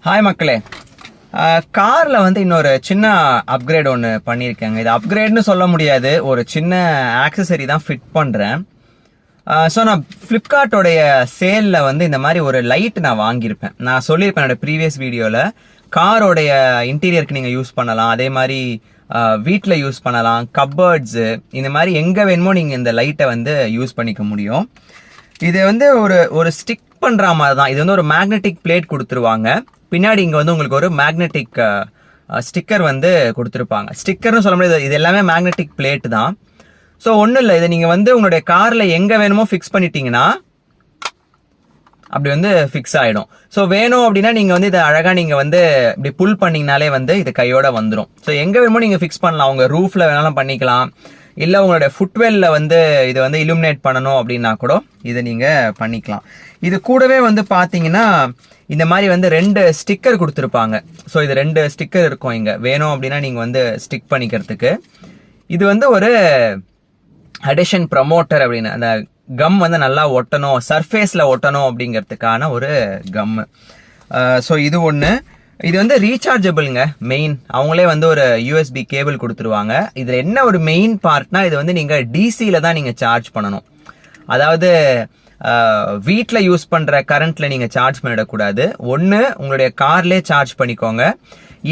Hi மக்களே. காரில் வந்து இன்னொரு சின்ன அப்கிரேட் ஒன்று பண்ணியிருக்கேங்க. இது அப்கிரேட்னு சொல்ல முடியாது, ஒரு சின்ன ஆக்சசரி தான் ஃபிட் பண்ணுறேன். ஸோ நான் ஃப்ளிப்கார்ட்டோடைய சேலில் வந்து இந்த மாதிரி ஒரு லைட் நான் வாங்கியிருப்பேன். நான் சொல்லியிருப்பேன் என்னோடய ப்ரீவியஸ் வீடியோவில். காரோடைய இன்டீரியருக்கு நீங்கள் யூஸ் பண்ணலாம், அதே மாதிரி வீட்டில் யூஸ் பண்ணலாம், கப்பர்ட்ஸு, இந்த மாதிரி எங்கே வேணுமோ நீங்கள் இந்த லைட்டை வந்து யூஸ் பண்ணிக்க முடியும். இது வந்து ஒரு ஸ்டிக் பண்ணுற மாதிரி தான். இது வந்து ஒரு மேக்னெட்டிக் பிளேட் கொடுத்துருவாங்க. பின்னாடி இங்கே வந்து உங்களுக்கு ஒரு மேக்னெட்டிக் ஸ்டிக்கர் வந்து கொடுத்துருப்பாங்க. ஸ்டிக்கர்னு சொல்ல முடியாது, இது எல்லாமே மேக்னெட்டிக் பிளேட் தான். ஸோ ஒன்றும் இல்லை, இதை நீங்கள் வந்து உங்களுடைய காரில் எங்கே வேணுமோ ஃபிக்ஸ் பண்ணிட்டீங்கன்னா அப்படி வந்து ஃபிக்ஸ் ஆகிடும். ஸோ வேணும் அப்படின்னா நீங்கள் வந்து இதை அழகாக நீங்கள் வந்து இப்படி புல் பண்ணிங்கனாலே வந்து இது கையோட வந்துடும். ஸோ எங்கே வேணுமோ நீங்கள் ஃபிக்ஸ் பண்ணலாம். உங்கள் ரூஃபில் வேணாலும் பண்ணிக்கலாம், இல்லை உங்களுடைய ஃபுட்வெல்லில் வந்து இதை வந்து இலுமினேட் பண்ணணும் அப்படின்னா கூட இதை நீங்கள் பண்ணிக்கலாம். இது கூடவே வந்து பார்த்தீங்கன்னா இந்த மாதிரி வந்து 2 ஸ்டிக்கர் கொடுத்துருப்பாங்க. ஸோ இது 2 ஸ்டிக்கர் இருக்கும் இங்கே, வேணும் அப்படின்னா நீங்கள் வந்து ஸ்டிக் பண்ணிக்கிறதுக்கு. இது வந்து ஒரு அடிஷன் ப்ரமோட்டர் அப்படின்னு, அந்த கம் வந்து நல்லா ஒட்டணும், சர்ஃபேஸில் ஒட்டணும் அப்படிங்கிறதுக்கான ஒரு கம்மு. ஸோ இது ஒன்று. இது வந்து ரீசார்ஜபிள்ங்க. மெயின் அவங்களே வந்து ஒரு யூஎஸ்பி கேபிள் கொடுத்துருவாங்க. இதில் என்ன ஒரு மெயின் பார்ட்னா, இது வந்து நீங்கள் டிசியில் தான் நீங்கள் சார்ஜ் பண்ணணும். அதாவது வீட்டில் யூஸ் பண்ணுற கரண்ட்டில் நீங்கள் சார்ஜ் பண்ணிடக்கூடாது. ஒன்று உங்களுடைய கார்லேயே சார்ஜ் பண்ணிக்கோங்க,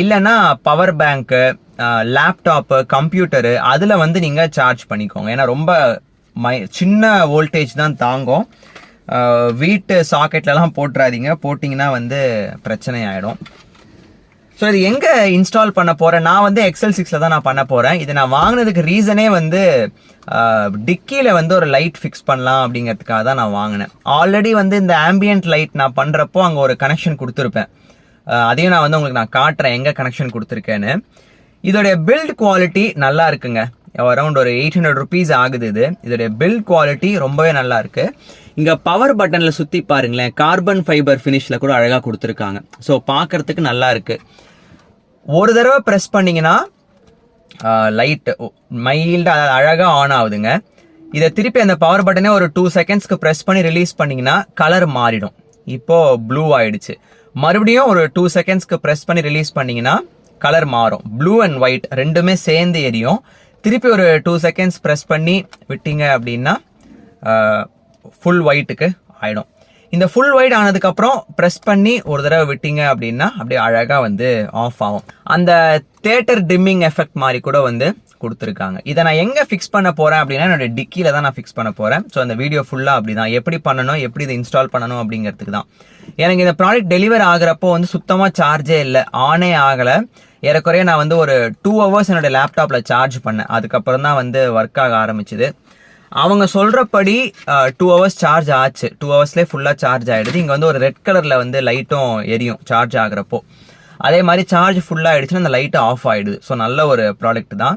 இல்லைன்னா பவர் பேங்க்கு, லேப்டாப்பு, கம்ப்யூட்டரு அதில் வந்து நீங்கள் சார்ஜ் பண்ணிக்கோங்க. ஏன்னா ரொம்ப சின்ன வோல்டேஜ் தான் தாங்கும். வீட்டு சாக்கெட்லலாம் போட்டுறாதீங்க, போட்டிங்கன்னா வந்து பிரச்சனை ஆகிடும். ஸோ இது எங்கே இன்ஸ்டால் பண்ண போகிறேன், நான் வந்து XL6 தான் நான் பண்ண போகிறேன். இது நான் வாங்கினதுக்கு ரீசனே வந்து டிக்கியில் வந்து ஒரு லைட் ஃபிக்ஸ் பண்ணலாம் அப்படிங்கிறதுக்காக தான் நான் வாங்கினேன். ஆல்ரெடி வந்து இந்த ஆம்பியன்ட் லைட் நான் பண்ணுறப்போ அங்கே ஒரு கனெக்ஷன் கொடுத்துருப்பேன். அதையும் நான் வந்து உங்களுக்கு நான் காட்டுறேன் எங்கே கனெக்ஷன் கொடுத்துருக்கேன்னு. இதோடைய பில்ட் குவாலிட்டி நல்லா இருக்குங்க. அரௌண்ட் ஒரு 800 rupees ஆகுது இது. இதோடைய பில்ட் குவாலிட்டி ரொம்பவே நல்லா இருக்கு. இங்கே பவர் பட்டனில் சுற்றி பாருங்களேன், கார்பன் ஃபைபர் ஃபினிஷில் கூட அழகாக கொடுத்துருக்காங்க. ஸோ பார்க்குறதுக்கு நல்லா இருக்கு. ஒரு தடவை ப்ரெஸ் பண்ணிங்கன்னா லைட்டு மைல்டாக அழகாக ஆன் ஆகுதுங்க. இதை திருப்பி அந்த பவர் பட்டனே ஒரு 2 secondsக்கு ப்ரெஸ் பண்ணி ரிலீஸ் பண்ணிங்கன்னா கலர் மாறிடும். இப்போது ப்ளூ ஆயிடுச்சு. மறுபடியும் ஒரு 2 secondsக்கு ப்ரெஸ் பண்ணி ரிலீஸ் பண்ணிங்கன்னா கலர் மாறும். ப்ளூ அண்ட் ஒயிட் ரெண்டுமே சேர்ந்து எரியும். திருப்பி ஒரு 2 seconds ப்ரெஸ் பண்ணி விட்டீங்க அப்படின்னா ஃபுல் ஒயிட்டுக்கு ஆகிடும். இந்த ஃபுல் ஒயிட் ஆனதுக்கப்புறம் ப்ரெஸ் பண்ணி ஒரு தடவை விட்டீங்க அப்படின்னா அப்படியே அழகாக வந்து ஆஃப் ஆகும். அந்த தியேட்டர் டிம்மிங் எஃபெக்ட் மாதிரி கூட வந்து கொடுத்துருக்காங்க. இதை நான் எங்கே ஃபிக்ஸ் பண்ண போகிறேன் அப்படின்னா என்னோட டிக்கியில் தான் நான் ஃபிக்ஸ் பண்ண போகிறேன். ஸோ அந்த வீடியோ ஃபுல்லாக அப்படி தான், எப்படி பண்ணணும், எப்படி இதை இன்ஸ்டால் பண்ணணும் அப்படிங்கிறதுக்கு தான். எனக்கு இந்த ப்ராடக்ட் டெலிவர் ஆகிறப்போ வந்து சுத்தமாக சார்ஜே இல்லை, ஆனே ஆகலை. ஏறக்குறைய நான் வந்து ஒரு 2 hours என்னோட லேப்டாப்பில் சார்ஜ் பண்ணேன். அதுக்கப்புறம் தான் வந்து ஒர்க் ஆக ஆரம்பிச்சுது. அவங்க சொல்கிறபடி 2 hours சார்ஜ் ஆச்சு. 2 hoursலேயே ஃபுல்லாக சார்ஜ் ஆகிடுது. இங்கே வந்து ஒரு ரெட் கலரில் வந்து லைட்டும் எரியும் சார்ஜ் ஆகிறப்போ. அதே மாதிரி சார்ஜ் ஃபுல்லாக ஆகிடுச்சுன்னா அந்த லைட்டு ஆஃப் ஆகிடுது. ஸோ நல்ல ஒரு ப்ராடக்ட் தான்.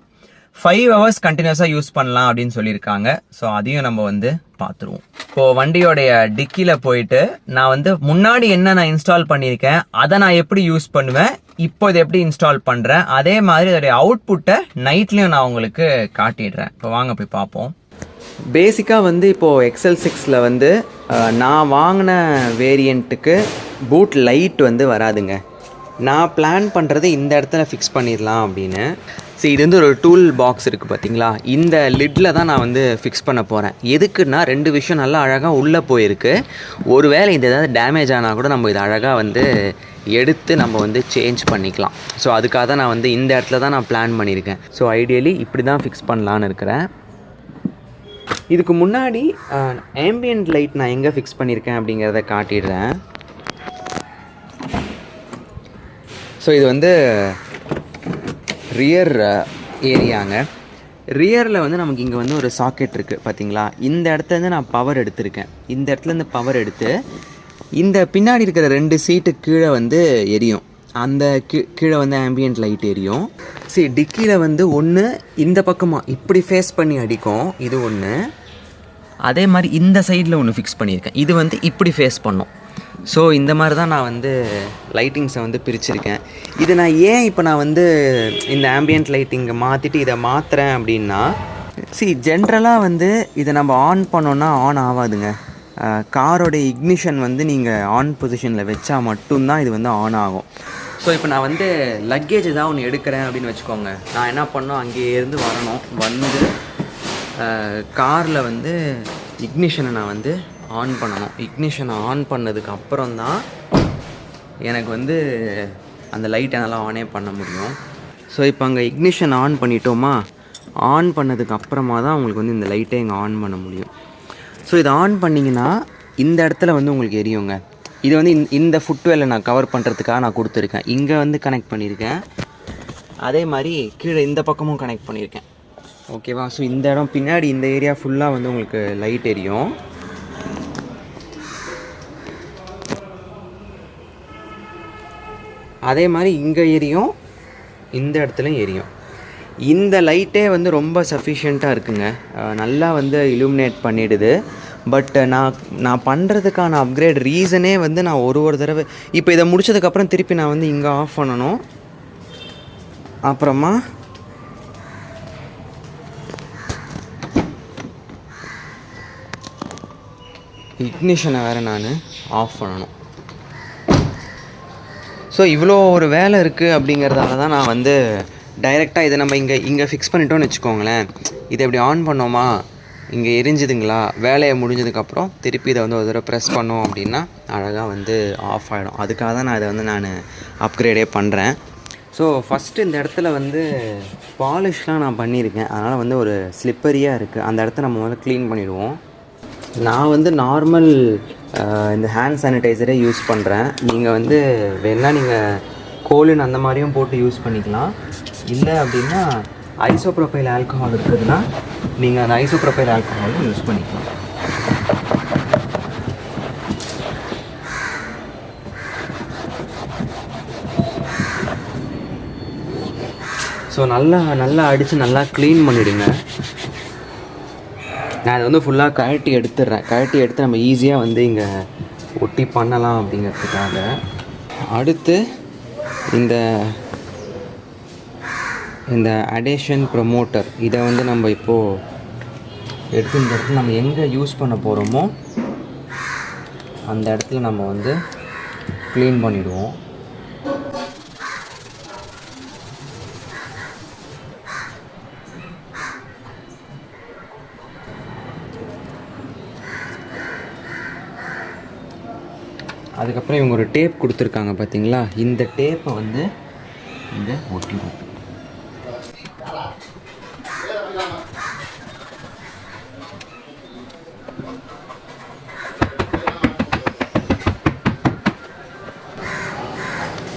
5 hours கண்டினியூஸாக யூஸ் பண்ணலாம் அப்படின்னு சொல்லியிருக்காங்க. ஸோ அதையும் நம்ம வந்து பார்த்துருவோம். இப்போது வண்டியோடைய டிக்கியில் போயிட்டு நான் வந்து முன்னாடி என்ன நான் இன்ஸ்டால் பண்ணியிருக்கேன், அதை நான் எப்படி யூஸ் பண்ணுவேன், இப்போ இதை எப்படி இன்ஸ்டால் பண்ணுறேன், அதே மாதிரி அதோடைய அவுட்புட்டை நைட்லேயும் நான் உங்களுக்கு காட்டிடுறேன். இப்போ வாங்க போய் பார்ப்போம். பேசிக்காக வந்து இப்போது XL6ல் வந்து நான் வாங்கின வேரியண்ட்டுக்கு பூட் லைட் வந்து வராதுங்க. நான் பிளான் பண்ணுறது இந்த இடத்துல ஃபிக்ஸ் பண்ணிடலாம் அப்படின்னு. சரி, இது வந்து ஒரு டூல் பாக்ஸ் இருக்குது பார்த்தீங்களா, இந்த லிட்டில் தான் நான் வந்து ஃபிக்ஸ் பண்ண போகிறேன். எதுக்குன்னா 2 விஷயம் நல்லா அழகாக உள்ளே போயிருக்கு. ஒரு வேளை இது ஏதாவது டேமேஜ் ஆனால் கூட நம்ம இதை அழகாக வந்து எடுத்து நம்ம வந்து சேஞ்ச் பண்ணிக்கலாம். ஸோ அதுக்காக தான் நான் வந்து இந்த இடத்துல தான் நான் பிளான் பண்ணியிருக்கேன். ஸோ ஐடியலி இப்படி தான் ஃபிக்ஸ் பண்ணலான்னு இருக்கிறேன். இதுக்கு முன்னாடி ஆம்பியன்ட் லைட் நான் எங்கே ஃபிக்ஸ் பண்ணியிருக்கேன் அப்படிங்கிறத காட்டிடுறேன். ஸோ இது வந்து ரியர் ஏரியாங்க. ரியரில் வந்து நமக்கு இங்கே வந்து ஒரு சாக்கெட் இருக்குது பார்த்தீங்களா. இந்த இடத்துலேருந்து நான் பவர் எடுத்திருக்கேன். இந்த இடத்துலேருந்து பவர் எடுத்து இந்த பின்னாடி இருக்கிற 2 சீட்டு கீழே வந்து எரியும். அந்த கீழே வந்து ஆம்பியன்ட் லைட் எரியும். சரி, டிக்கியில் வந்து ஒன்று இந்த பக்கமாக இப்படி ஃபேஸ் பண்ணி அடிக்கும், இது ஒன்று. அதே மாதிரி இந்த சைடில் ஒன்று ஃபிக்ஸ் பண்ணியிருக்கேன், இது வந்து இப்படி ஃபேஸ் பண்ணும். ஸோ இந்த மாதிரி தான் நான் வந்து லைட்டிங்ஸை வந்து பிரிச்சுருக்கேன். இது நான் ஏன் இப்போ நான் வந்து இந்த ஆம்பியன்ட் லைட்டிங்கை மாற்றிட்டு இதை மாற்றுறேன் அப்படின்னா, ஜென்ரலாக வந்து இதை நம்ம ஆன் பண்ணோன்னா ஆன் ஆகாதுங்க. காரோட இக்னிஷன் வந்து நீங்கள் ஆன் பொசிஷனில் வச்சா மட்டும்தான் இது வந்து ஆன் ஆகும். ஸோ இப்போ நான் வந்து லக்கேஜ் தான் ஒன்று எடுக்கிறேன் அப்படின்னு வச்சுக்கோங்க. நான் என்ன பண்ணணும், அங்கேயே இருந்து வரணும், வந்து காரில் வந்து இக்னிஷனை நான் வந்து ஆன் பண்ணணும். இக்னிஷனை ஆன் பண்ணதுக்கு அப்புறம் தான் எனக்கு வந்து அந்த லைட்டை நல்லா ஆனே பண்ண முடியும். ஸோ இப்போ அங்கே இக்னிஷன் ஆன் பண்ணிட்டோமா, ஆன் பண்ணதுக்கு அப்புறமா தான் உங்களுக்கு வந்து இந்த லைட்டை இங்கே ஆன் பண்ண முடியும். ஸோ இதை ஆன் பண்ணிங்கன்னா இந்த இடத்துல வந்து உங்களுக்கு எரியுங்க. இது வந்து இந்த ஃபுட்வேலை நான் கவர் பண்ணுறதுக்காக நான் கொடுத்துருக்கேன். இங்கே வந்து கனெக்ட் பண்ணியிருக்கேன், அதே மாதிரி கீழே இந்த பக்கமும் கனெக்ட் பண்ணியிருக்கேன். ஓகேவா? ஸோ இந்த இடம் பின்னாடி இந்த ஏரியா ஃபுல்லாக வந்து உங்களுக்கு லைட் எரியும். அதே மாதிரி இங்கே எரியும், இந்த இடத்துலையும் எரியும். இந்த லைட்டே வந்து ரொம்ப சஃபிஷியண்ட்டாக இருக்குங்க, நல்லா வந்து இலுமினேட் பண்ணிடுது. பட் நான் பண்ணுறதுக்கான அப்கிரேட் ரீசனே வந்து நான் ஒரு தடவை இப்போ இதை முடித்ததுக்கப்புறம் திருப்பி நான் வந்து இங்கே ஆஃப் பண்ணணும். அப்புறமா இக்னிஷனை வேறு நான் ஆஃப் பண்ணணும். ஸோ இவ்வளோ ஒரு வேலை இருக்குது. அப்படிங்கிறதால தான் நான் வந்து டைரெக்டாக இதை நம்ம இங்கே ஃபிக்ஸ் பண்ணிட்டோன்னு வச்சுக்கோங்களேன். இதை எப்படி ஆன் பண்ணோமா, இங்கே எரிஞ்சுதுங்களா, வேலையை முடிஞ்சதுக்கப்புறம் திருப்பி இதை வந்து ஒரு தடவை ப்ரெஸ் பண்ணோம் அப்படின்னா அழகாக வந்து ஆஃப் ஆகிடும். அதுக்காக தான் நான் இதை வந்து நான் அப்கிரேடே பண்ணுறேன். ஸோ ஃபஸ்ட்டு இந்த இடத்துல வந்து பாலிஷ்லாம் நான் பண்ணியிருக்கேன், அதனால் வந்து ஒரு ஸ்லிப்பரியாக இருக்குது. அந்த இடத்த நம்ம வந்து க்ளீன் பண்ணிவிடுவோம். நான் வந்து நார்மல் இந்த ஹேண்ட் சானிடைசரே யூஸ் பண்ணுறேன். நீங்கள் வந்து வேணால் நீங்கள் கோலின் அந்த மாதிரியும் போட்டு யூஸ் பண்ணிக்கலாம். இல்லை அப்படின்னா ஐசோப்ரோபைல் ஆல்கஹால் இருக்குதுன்னா நீங்கள் அந்த ஐசோப்ரோபைல் ஆல்கஹாலும் யூஸ் பண்ணிக்கலாம். ஸோ நல்லா அடித்து நல்லா க்ளீன் பண்ணிவிடுங்க. நான் அதை வந்து ஃபுல்லாக கழட்டி எடுத்து நம்ம ஈஸியாக வந்து இங்கே ஒட்டி பண்ணலாம் அப்படிங்கிறதுக்காக. அடுத்து இந்த அடேஷன் ப்ரமோட்டர் இதை வந்து நம்ம இப்போது எடுத்து இந்த இடத்துல நம்ம எங்கே யூஸ் பண்ண போகிறோமோ அந்த இடத்துல நம்ம வந்து க்ளீன் பண்ணிவிடுவோம். அதுக்கப்புறம் இவங்க ஒரு டேப் கொடுத்துருக்காங்க பார்த்தீங்களா, இந்த டேப்பை வந்து இங்கே ஒட்டிடும்.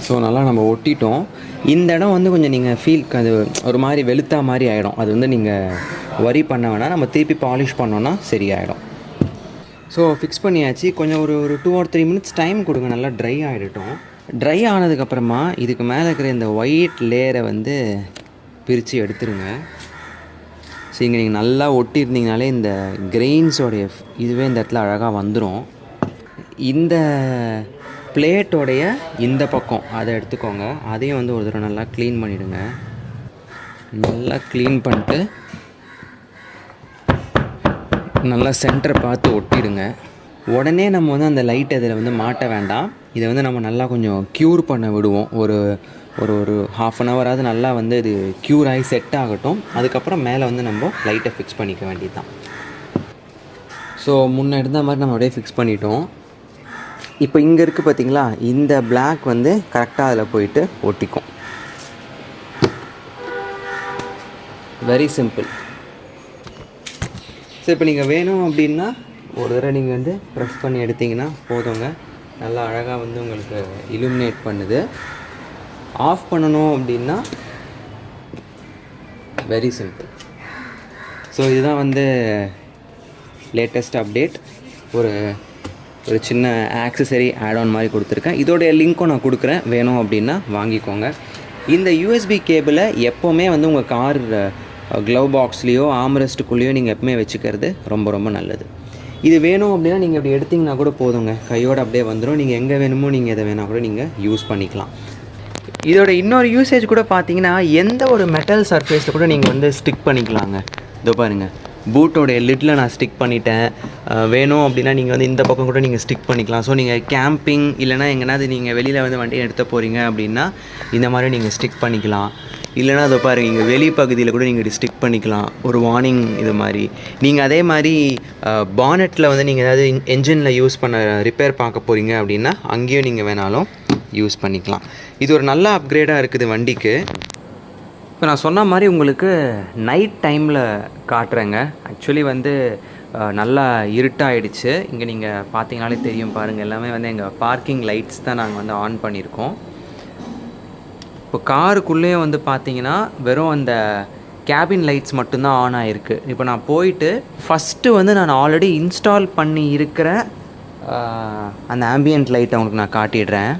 ஸோ நல்லா நம்ம ஒட்டிட்டோம். இந்த இடம் வந்து கொஞ்சம் நீங்கள் அது ஒரு மாதிரி வெளுத்தா மாதிரி ஆகிடும். அது வந்து நீங்கள் வரி பண்ண வேணாம், நம்ம திருப்பி பாலிஷ் பண்ணோன்னா சரியாயிடும். ஸோ ஃபிக்ஸ் பண்ணியாச்சு. கொஞ்சம் ஒரு 2 or 3 minutes டைம் கொடுங்க, நல்லா ட்ரை ஆகிடட்டும். ட்ரை ஆனதுக்கப்புறமா இதுக்கு மேலே இருக்கிற இந்த ஒயிட் லேயரை வந்து பிரித்து எடுத்துருங்க. ஸோ இங்கே நீங்கள் நல்லா ஒட்டியிருந்தீங்கனாலே இந்த கிரெயின்ஸோடைய இதுவே இந்த இடத்துல அழகாக வந்துடும். இந்த பிளேட்டோடைய இந்த பக்கம் அதை எடுத்துக்கோங்க, அதையும் வந்து ஒரு தடவை நல்லா க்ளீன் பண்ணிவிடுங்க. நல்லா க்ளீன் பண்ணிட்டு நல்லா சென்டரை பார்த்து ஒட்டிடுங்க. உடனே நம்ம வந்து அந்த லைட் இதில் வந்து மாட்ட வேண்டாம். இதை வந்து நம்ம நல்லா கொஞ்சம் க்யூர் பண்ண விடுவோம். ஒரு 1/2 hour நல்லா வந்து இது க்யூர் ஆகி செட் ஆகட்டும். அதுக்கப்புறம் மேலே வந்து நம்ம லைட்டை ஃபிக்ஸ் பண்ணிக்க வேண்டியது தான். ஸோ முன்னே இருந்த மாதிரி நம்ம அப்படியே ஃபிக்ஸ் பண்ணிட்டோம். இப்போ இங்கே இருக்குது பார்த்தீங்களா, இந்த பிளாக் வந்து கரெக்டாக அதில் போயிட்டு ஒட்டிக்கும். Very simple. ஸோ இப்போ நீங்கள் வேணும் அப்படின்னா ஒரு தடவை நீங்கள் வந்து ப்ரெஸ் பண்ணி எடுத்திங்கன்னா போதுங்க, நல்லா அழகாக வந்து உங்களுக்கு இலுமினேட் பண்ணுது. ஆஃப் பண்ணணும் அப்படின்னா வெரி சிம்பிள். ஸோ இதுதான் வந்து லேட்டஸ்ட் அப்டேட். ஒரு சின்ன ஆக்சசரி ஆட்-ஆன் மாதிரி கொடுத்துருக்கேன். இதோடைய லிங்க்கும் நான் கொடுக்குறேன், வேணும் அப்படின்னா வாங்கிக்கோங்க. இந்த யூஎஸ்பி கேபிளை எப்போவுமே வந்து உங்கள் கார் க்ளவ் பாக்ஸ்லேயோ ஆம்ரெஸ்ட்டுக்குள்ளேயோ நீங்கள் எப்பவுமே வச்சுக்கிறது ரொம்ப ரொம்ப நல்லது. இது வேணும் அப்படின்னா நீங்கள் இப்படி எடுத்திங்கன்னா கூட போதுங்க, கையோடு அப்படியே வந்துடும். நீங்கள் எங்கே வேணுமோ நீங்கள் எதை வேணால் கூட நீங்கள் யூஸ் பண்ணிக்கலாம். இதோட இன்னொரு யூசேஜ் கூட பார்த்தீங்கன்னா எந்த ஒரு மெட்டல் சர்ஃபேஸில் கூட நீங்கள் வந்து ஸ்டிக் பண்ணிக்கலாங்க. இதோ பாருங்கள், பூட்டோடைய லிட்டில் நான் ஸ்டிக் பண்ணிட்டேன். வேணும் அப்படின்னா நீங்கள் வந்து இந்த பக்கம் கூட நீங்கள் ஸ்டிக் பண்ணிக்கலாம். ஸோ நீங்கள் கேம்பிங் இல்லைனா எங்கேனாவது நீங்கள் வெளியில் வந்து வண்டியை எடுத்து போகிறீங்க அப்படின்னா இந்த மாதிரி நீங்கள் ஸ்டிக் பண்ணிக்கலாம். இல்லைனா அதை பாருங்கள், இங்கே வெளி பகுதியில் கூட நீங்கள் ஸ்டிக் பண்ணிக்கலாம், ஒரு வார்னிங் இது மாதிரி. நீங்கள் அதே மாதிரி பானெட்டில் வந்து நீங்கள் ஏதாவது என்ஜினில் யூஸ் பண்ண ரிப்பேர் பார்க்க போகிறீங்க அப்படின்னா அங்கேயும் நீங்கள் வேணாலும் யூஸ் பண்ணிக்கலாம். இது ஒரு நல்ல அப்கிரேடாக இருக்குது வண்டிக்கு. இப்போ நான் சொன்ன மாதிரி உங்களுக்கு நைட் டைமில் காட்டுறேங்க. ஆக்சுவலி வந்து நல்லா இருட்டாகிடுச்சு. இங்கே நீங்கள் பார்த்தீங்கனாலே தெரியும் பாருங்கள், எல்லாமே வந்து எங்கள் பார்க்கிங் லைட்ஸ் தான் நாங்கள் வந்து ஆன் பண்ணியிருக்கோம். இப்போ காருக்குள்ளேயே வந்து பார்த்தீங்கன்னா வெறும் அந்த கேபின் லைட்ஸ் மட்டும்தான் ஆன் ஆகிருக்கு. இப்போ நான் போயிட்டு ஃபஸ்ட்டு வந்து நான் ஆல்ரெடி இன்ஸ்டால் பண்ணி இருக்கிற அந்த ஆம்பியன்ட் லைட்டை உங்களுக்கு நான் காட்டிடுறேன்.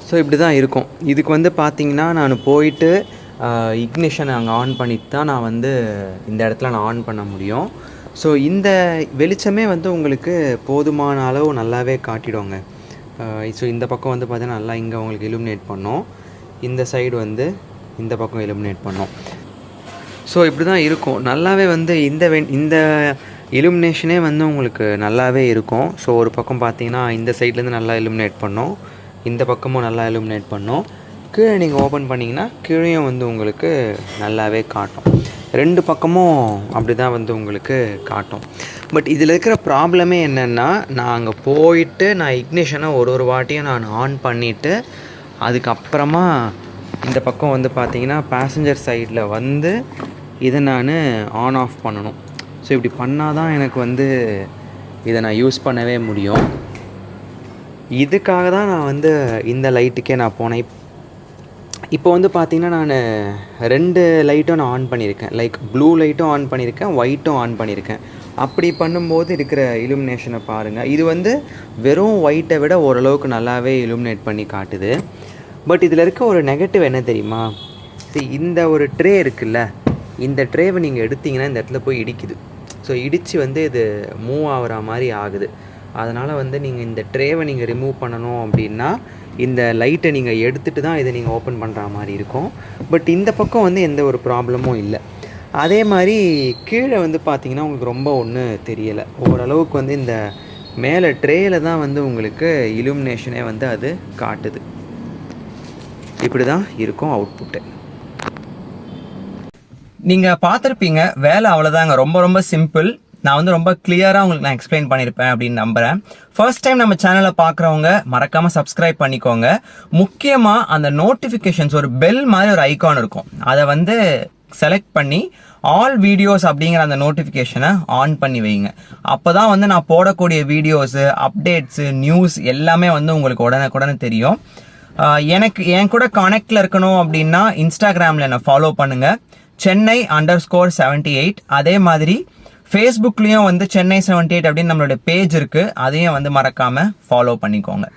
ஸோ இப்படி தான் இருக்கும். இதுக்கு வந்து பார்த்தீங்கன்னா நான் போயிட்டு இக்னிஷன் அங்கே ஆன் பண்ணிட்டு தான் நான் வந்து இந்த இடத்துல நான் ஆன் பண்ண முடியும். ஸோ இந்த வெளிச்சமே வந்து உங்களுக்கு போதுமான அளவு நல்லாவே காட்டிடுவோங்க. ஸோ இந்த பக்கம் வந்து பார்த்தீங்கன்னா நல்லா இங்கே உங்களுக்கு இலுமினேட் பண்ணோம், இந்த சைடு வந்து இந்த பக்கம் இலுமினேட் பண்ணோம். ஸோ இப்படி தான் இருக்கும். நல்லாவே வந்து இந்த இலுமினேஷனே வந்து உங்களுக்கு நல்லாவே இருக்கும். ஸோ ஒரு பக்கம் பார்த்தீங்கன்னா இந்த சைட்லேருந்து நல்லா இலுமினேட் பண்ணோம், இந்த பக்கமும் நல்லா இலுமினேட் பண்ணோம். கீழே நீங்கள் ஓப்பன் பண்ணிங்கன்னா கீழேயும் வந்து உங்களுக்கு நல்லாவே காட்டும். ரெண்டு பக்கமும் அப்படி தான் வந்து உங்களுக்கு காட்டும். பட் இதில் இருக்கிற ப்ராப்ளமே என்னென்னா, நான் அங்கே போயிட்டு நான் இக்னிஷனை ஒரு வாட்டியும் நான் ஆன் பண்ணிவிட்டு அதுக்கப்புறமா இந்த பக்கம் வந்து பார்த்திங்கன்னா பேசஞ்சர் சைடில் வந்து இதை நான் ஆன் ஆஃப் பண்ணணும். ஸோ இப்படி பண்ணால் தான் எனக்கு வந்து இதை நான் யூஸ் பண்ணவே முடியும். இதுக்காக தான் நான் வந்து இந்த லைட்டுக்கே நான் போனேன். இப்போ வந்து பார்த்திங்கன்னா நான் 2 லைட்டும் நான் ஆன் பண்ணியிருக்கேன். லைக் ப்ளூ லைட்டும் ஆன் பண்ணியிருக்கேன், ஒயிட்டும் ஆன் பண்ணியிருக்கேன். அப்படி பண்ணும்போது இருக்கிற இலுமினேஷனை பாருங்கள். இது வந்து வெறும் ஒயிட்டை விட ஓரளவுக்கு நல்லாவே இலுமினேட் பண்ணி காட்டுது. பட் இதில் இருக்க ஒரு நெகட்டிவ் என்ன தெரியுமா? இந்த ஒரு ட்ரே இருக்குல்ல, இந்த ட்ரேவை நீங்கள் எடுத்திங்கன்னா இந்த இடத்துல போய் இடிக்குது. ஸோ இடித்து வந்து இது மூவ் ஆகிற மாதிரி ஆகுது. அதனால் வந்து நீங்கள் இந்த ட்ரேவை நீங்கள் ரிமூவ் பண்ணணும் அப்படின்னா இந்த லைட்டை நீங்கள் எடுத்துகிட்டு தான் இதை நீங்கள் ஓப்பன் பண்ணுற மாதிரி இருக்கும். பட் இந்த பக்கம் வந்து எந்த ஒரு ப்ராப்ளமும் இல்லை. அதே மாதிரி கீழே வந்து பார்த்திங்கன்னா உங்களுக்கு ரொம்ப ஒன்றும் தெரியலை. ஓரளவுக்கு வந்து இந்த மேலே ட்ரேயில் தான் வந்து உங்களுக்கு இலுமினேஷனே வந்து அது காட்டுது. இப்படி தான் இருக்கும் அவுட்புட்டு. நீங்கள் பார்த்துருப்பீங்க, வேலை அவ்வளோதாங்க. ரொம்ப ரொம்ப சிம்பிள். நான் வந்து ரொம்ப கிளியராக உங்களுக்கு நான் எக்ஸ்பிளைன் பண்ணியிருப்பேன் அப்படின்னு நம்புகிறேன். ஃபர்ஸ்ட் டைம் நம்ம சேனலை பார்க்குறவங்க மறக்காமல் சப்ஸ்கிரைப் பண்ணிக்கோங்க. முக்கியமாக அந்த நோட்டிஃபிகேஷன்ஸ் ஒரு பெல் மாதிரி ஒரு ஐக்கான் இருக்கும், அதை வந்து செலக்ட் பண்ணி ஆல் வீடியோஸ் அப்படிங்கிற அந்த நோட்டிஃபிகேஷனை ஆன் பண்ணி வைங்க. அப்போ தான் வந்து நான் போடக்கூடிய வீடியோஸு, அப்டேட்ஸு, நியூஸ் எல்லாமே வந்து உங்களுக்கு உடனே தெரியும். எனக்கு என் கூட கனெக்டில் இருக்கணும் அப்படின்னா இன்ஸ்டாகிராமில் என்னை ஃபாலோ பண்ணுங்கள், Chennai_78. அதே மாதிரி ஃபேஸ்புக்லேயும் வந்து Chennai78 அப்படின்னு நம்மளோட பேஜ் இருக்குது, அதையும் வந்து மறக்காமல் ஃபாலோ பண்ணிக்கோங்க.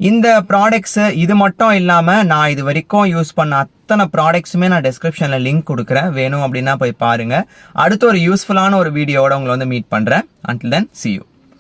இந்த ப்ராடக்ட்ஸு இது மட்டும் இல்லாமல் நான் இது வரைக்கும் யூஸ் பண்ண அத்தனை ப்ராடக்ட்ஸுமே நான் டிஸ்கிரிப்ஷனில் லிங்க் கொடுக்குறேன், வேணும் அப்படின்னா போய் பாருங்கள். அடுத்து ஒரு யூஸ்ஃபுல்லான ஒரு வீடியோவோட உங்களை வந்து மீட் பண்ணுறேன். Until then, see you.